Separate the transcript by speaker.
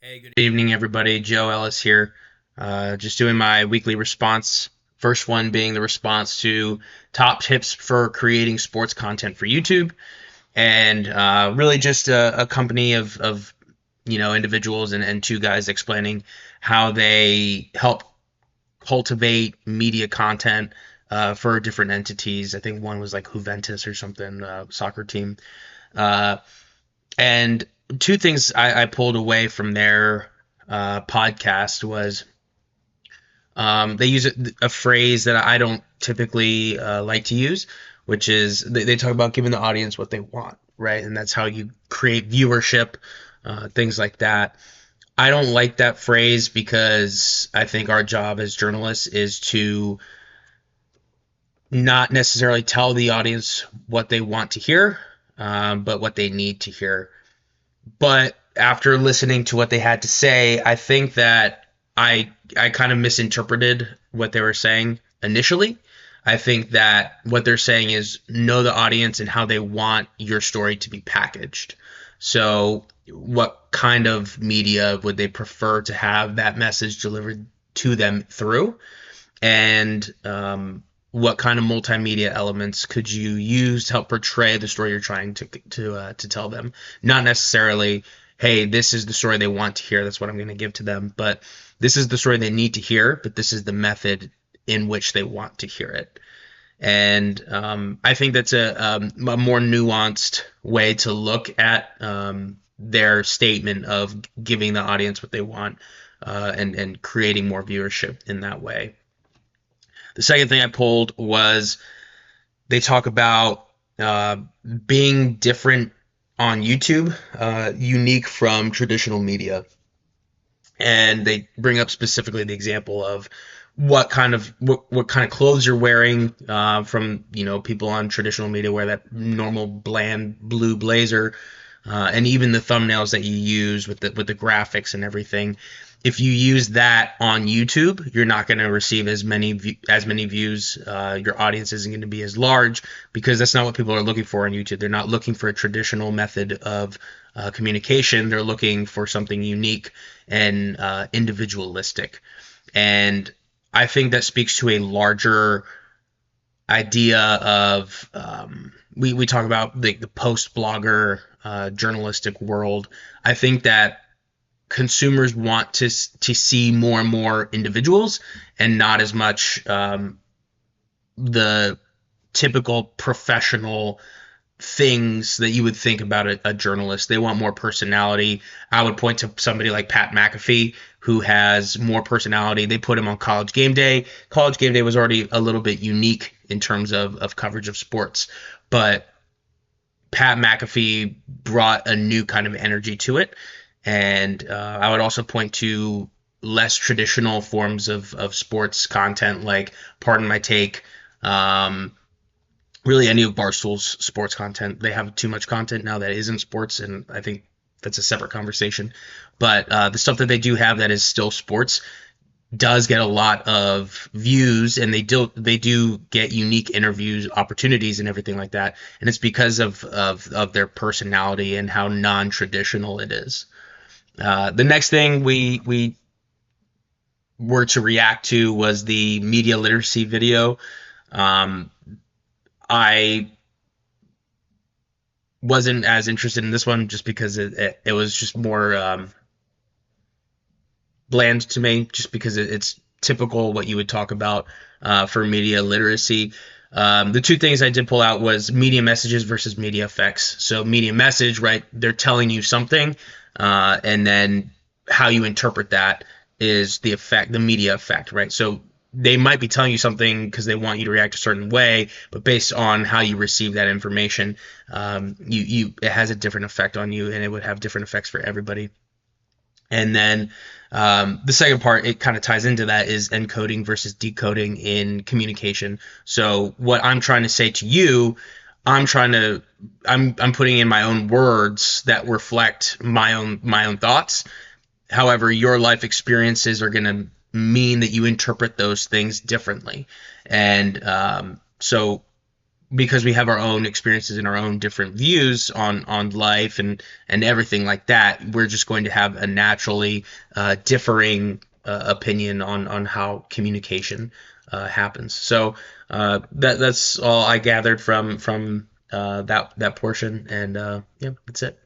Speaker 1: Hey, good evening, everybody. Joe Ellis here. Just doing my weekly response. First one being the response to top tips for creating sports content for YouTube, and really just a company of individuals and two guys explaining how they help cultivate media content for different entities. I think one was like Juventus or something, soccer team. Uh, and two things I pulled away from their podcast was they use a phrase that I don't typically like to use, which is they talk about giving the audience what they want, right? And that's how you create viewership, things like that. I don't like that phrase because I think our job as journalists is to not necessarily tell the audience what they want to hear, but what they need to hear. But after listening to what they had to say, I think that I kind of misinterpreted what they were saying initially. I think that what they're saying is know the audience and how they want your story to be packaged. So, what kind of media would they prefer to have that message delivered to them through? And what kind of multimedia elements could you use to help portray the story you're trying to tell them? Not necessarily, hey, this is the story they want to hear. That's what I'm going to give to them. But this is the story they need to hear. But this is the method in which they want to hear it. And I think that's a more nuanced way to look at their statement of giving the audience what they want and creating more viewership in that way. The second thing I pulled was they talk about being different on YouTube, unique from traditional media, and they bring up specifically the example of what kind of clothes you're wearing from people on traditional media wear that normal bland blue blazer, and even the thumbnails that you use with the graphics and everything. If you use that on YouTube, you're not going to receive as many views. Your audience isn't going to be as large because that's not what people are looking for on YouTube. They're not looking for a traditional method of communication. They're looking for something unique and individualistic. And I think that speaks to a larger idea of we talk about the post blogger journalistic world. I think that consumers want to see more and more individuals and not as much the typical professional things that you would think about a journalist. They want more personality. I would point to somebody like Pat McAfee, who has more personality. They put him on College Game Day. College Game Day was already a little bit unique in terms of coverage of sports, but Pat McAfee brought a new kind of energy to it. And I would also point to less traditional forms of sports content, like Pardon My Take, really any of Barstool's sports content. They have too much content now that isn't sports, and I think that's a separate conversation. But the stuff that they do have that is still sports does get a lot of views, and they do get unique interviews opportunities and everything like that. And it's because of their personality and how non-traditional it is. The next thing we were to react to was the media literacy video. Um, I wasn't as interested in this one just because it was just more bland to me, just because it's typical what you would talk about for media literacy. The two things I did pull out was media messages versus media effects. So media message, right? They're telling you something, and then how you interpret that is the effect, the media effect, right? So they might be telling you something because they want you to react a certain way, but based on how you receive that information, it has a different effect on you, and it would have different effects for everybody. And then the second part, it kind of ties into that, is encoding versus decoding in communication. So what I'm trying to say to you, I'm putting in my own words that reflect my own thoughts. However, your life experiences are going to mean that you interpret those things differently. And so because we have our own experiences and our own different views on life and everything like that, we're just going to have a naturally differing opinion on how communication happens. So that's all I gathered from that portion, and yeah, that's it.